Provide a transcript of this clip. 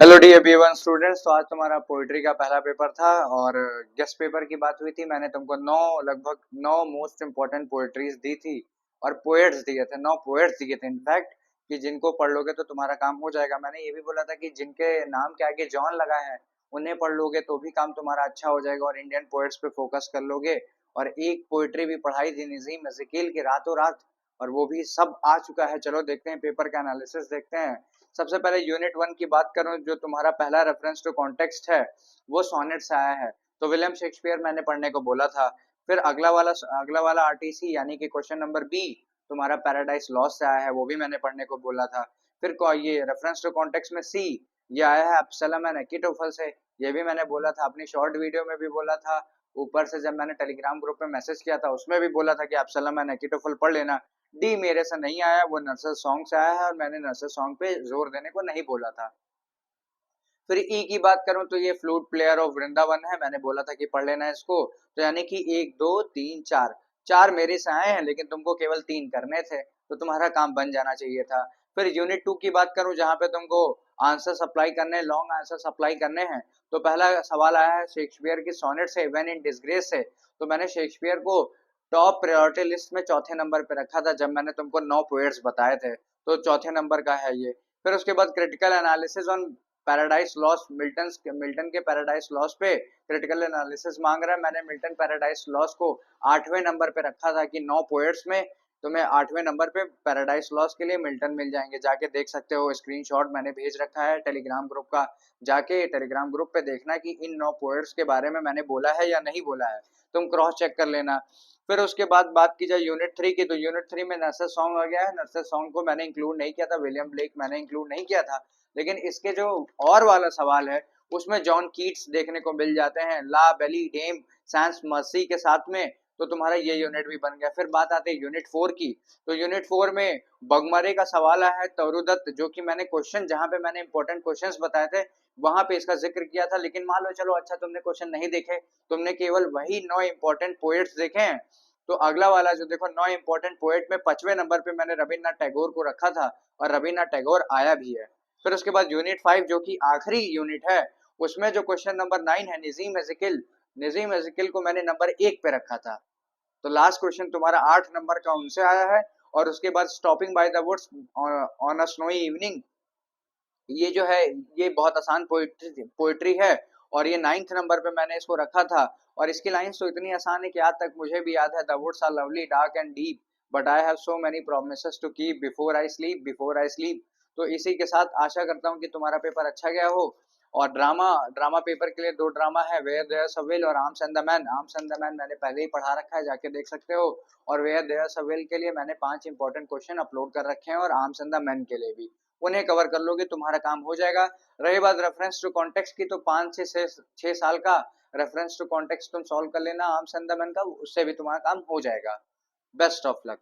Hello D everyone students. तो आज तुम्हारा पोइट्री का पहला पेपर था और गेस्ट पेपर की बात हुई थी। मैंने तुमको लगभग 9 मोस्ट इम्पोर्टेंट पोइट्रीज दी थी और पोएट्स दिए थे, 9 पोएट्स दिए थे इनफैक्ट, कि जिनको पढ़ लोगे तो तुम्हारा काम हो जाएगा। मैंने ये भी बोला था कि जिनके नाम के आगे जॉन लगा है उन्हें पढ़ लोगे तो भी काम तुम्हारा अच्छा हो जाएगा और इंडियन पोएट्स पे फोकस कर लोगे। और एक पोइट्री भी पढ़ाई थी नजीम एज़ेकिएल की रातों रात, और वो भी सब आ चुका है। चलो देखते हैं पेपर का एनालिसिस देखते हैं। सबसे पहले यूनिट 1 की बात करूं, जो तुम्हारा पहला रेफरेंस टू कॉन्टेक्स्ट है वो सोनेट से आया है। तो विलियम शेक्सपियर मैंने पढ़ने को बोला था। फिर अगला वाला आरटीसी यानी कि क्वेश्चन नंबर बी तुम्हारा पैराडाइज लॉस्ट से आया है, वो भी मैंने पढ़ने को बोला था। फिर ये रेफरेंस टू कॉन्टेक्स्ट में सी ये आया है एब्सलम एंड अकिटोफल से, ये भी मैंने बोला था, अपनी शॉर्ट वीडियो में भी बोला था। ऊपर से जब मैंने टेलीग्राम ग्रुप में मैसेज किया था उसमें भी बोला था कि एब्सलम एंड अकिटोफल पढ़ लेना। डी मेरे से नहीं आया, वो नर्सर सॉन्ग से आया है और मैंने नर्सर सॉन्ग पे जोर देने को नहीं बोला था। फिर ई की बात करूं तो ये फ्लूट प्लेयर ऑफ वृंदावन है, मैंने बोला था कि पढ़ लेना है इसको। तो यानी कि 1 2 3 4 चार मेरे से आए हैं लेकिन तुमको केवल 3 करने थे, तो तुम्हारा काम बन जाना चाहिए था। फिर यूनिट 2 की बात करूं जहां पे तुमको आंसर सप्लाई करने, लॉन्ग आंसर सप्लाई करने हैं। तो पहला सवाल आया है शेक्सपियर की सोनेट से, व्हेन इन डिसग्रेस से। तो मैंने शेक्सपियर को टॉप प्रायोरिटी लिस्ट में चौथे नंबर पे रखा था जब मैंने तुमको 9 पोएट्स बताए थे, तो चौथे नंबर का है ये। फिर उसके बाद critical analysis on paradise lost, Milton के पैराडाइज लॉस्ट पे क्रिटिकल एनालिसिस मांग रहा है। मैंने मिल्टन पैराडाइज लॉस्ट को 8वें नंबर पे रखा था कि 9 पोएट्स में तुम्हें 8वें नंबर पे पैराडाइज लॉस्ट के लिए मिल्टन मिल जाएंगे। जाके देख सकते हो, स्क्रीनशॉट मैंने भेज रखा है टेलीग्राम ग्रुप का, जाके टेलीग्राम ग्रुप पे देखना कि इन 9 पोएट्स के बारे में मैंने बोला है या नहीं बोला है, तुम क्रॉस चेक कर लेना। फिर उसके बाद बात की जाए यूनिट 3 की, तो यूनिट 3 में नर्सर सॉन्ग आ गया है। नर्सर सॉन्ग को मैंने इंक्लूड नहीं किया था, विलियम ब्लेक मैंने इंक्लूड नहीं किया था, लेकिन इसके जो और वाला सवाल है उसमें जॉन कीट्स देखने को मिल जाते हैं, ला बेली डेम सैंस मर्सी के साथ में। तो तुम्हारा ये यूनिट भी बन गया। फिर बात आती है यूनिट 4 की। तो यूनिट 4 में बगमरे का सवाल आया है, तरुदत्त, जो कि मैंने क्वेश्चन जहां पे मैंने इंपॉर्टेंट क्वेश्चंस बताए थे वहां पे इसका जिक्र किया था, लेकिन मान लो चलो अच्छा तुमने क्वेश्चन नहीं देखे, तुमने केवल वही 9 इंपॉर्टेंट पोएट्स देखे हैं। तो अगला वाला जो देखो 9 इंपॉर्टेंट पोएट में 5वें नंबर पे मैंने रविन्द्रनाथ टैगोर को रखा था और रविन्द्रनाथ टैगोर आया भी है। फिर उसके बाद यूनिट 5 जो कि आखिरी यूनिट है, उसमें जो क्वेश्चन नंबर 9 है नजीम एज़ेकिएल को मैंने नंबर 1 पे रखा था। तो लास्ट क्वेश्चन तुम्हारा 8 नंबर का उनसे आया है। और उसके बाद stopping by the woods on a snowy evening, ये जो है ये बहुत आसान पोइट्री है और ये 9th नंबर पे मैंने इसको रखा था। और इसकी लाइंस तो इतनी आसान है कि आज तक मुझे भी याद है, the woods are lovely dark and deep but I have so many promises to keep before I sleep. तो इसी के साथ आशा करता हूँ कि तुम्हारा पेपर अच्छा गया हो। और ड्रामा ड्रामा पेपर के लिए 2 ड्रामा है, वेयर देयर अ विल और arms and the man. Arms and the man मैंने पहले ही पढ़ा रखा है, जाके देख सकते हो। और वेयर देयर अ विल के लिए मैंने 5 इंपॉर्टेंट क्वेश्चन अपलोड कर रखे हैं और आर्म्स एंड द मैन के लिए भी, उन्हें कवर कर लोगे तुम्हारा काम हो जाएगा। रही बात रेफरेंस टू कॉन्टेक्स्ट की, तो 5 से 6 साल का रेफरेंस टू कॉन्टेक्स्ट तुम सॉल्व कर लेना आर्म्स एंड द मैन का, उससे भी तुम्हारा काम हो जाएगा। Best of luck.